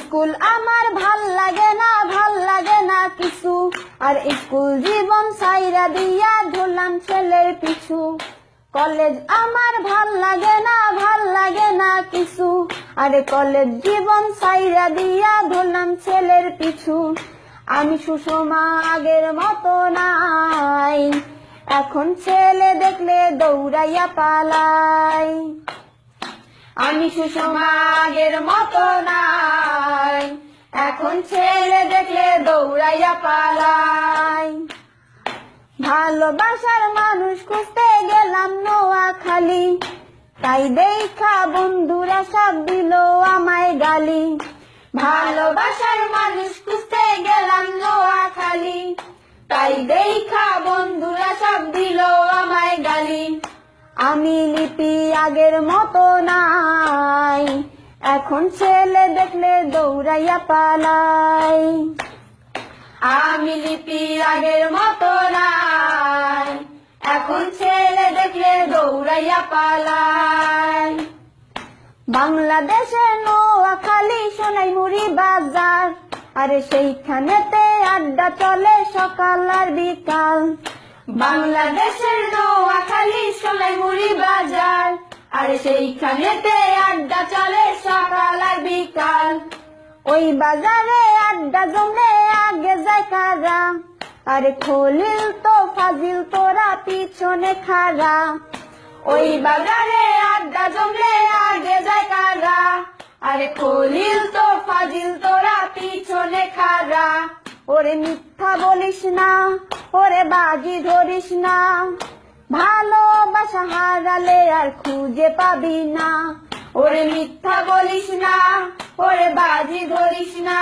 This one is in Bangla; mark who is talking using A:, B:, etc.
A: স্কুল আমার ভাল লাগে না কিছু, আর স্কুল জীবন সাইরা দিয়া ধরলাম ছেলের পিছু। কলেজ আমার ভাল লাগে না কিছু, আর কলেজ জীবন সাইরা দিয়া ধরলাম ছেলের পিছু। আমি সুষমা আগের মতো নাই, এখন ছেলে দেখলে দৌড়াইয়া পালাই। আমি সুষমা আগের মতো নাই, এখন ছেলে দেখলে দৌড়াইয়া পালাই। ভালোবাসার মানুষ খুঁজতে গেলাম নোয়াখালী, তাই দেখা বন্ধুরা সব দিল আমায় গালি। ভালোবাসার মানুষ খুঁজতে গেলাম নোয়াখালী, তাই দেখা বন্ধুরা সব দিল আমায় গালি। আমি লিপি আগের মতো নাই, এখন ছেলে দেখলে দৌড়াইয়া পালাই। আমি লিপি আগের মতো নাই, এখন ছেলে দেখলে দৌড়াইয়া পালাই। বাংলাদেশের নোয়াখালী সোনাইমুড়ি বাজার, আরে সেইখানেতে আড্ডা চলে সকাল আর বিকাল। বাংলাদেশের নোয়াখালী সোনাইমুড়ি বাজার, আরে সেইখানেতে আড্ডা চলে সকাল আর বিকাল। ওই বাজারে আড্ডা জমলে আগে যায় কারা, আরে খলিল তো ফাজিল তোরা পিছনে খাড়া। ওই বাজারে আড্ডা জমলে আগে যায় কারা, আরে খলিল তো ফাজিল তোরা পিছনে খাড়া। ওরে মিথ্যা বলিস না, ওরে বাজি ধরিস না, ভালোবাসা হারালে আর খুঁজে পাবি না। ওরে মিথ্যা বলিস না, ওরে বাজি ধরিস না,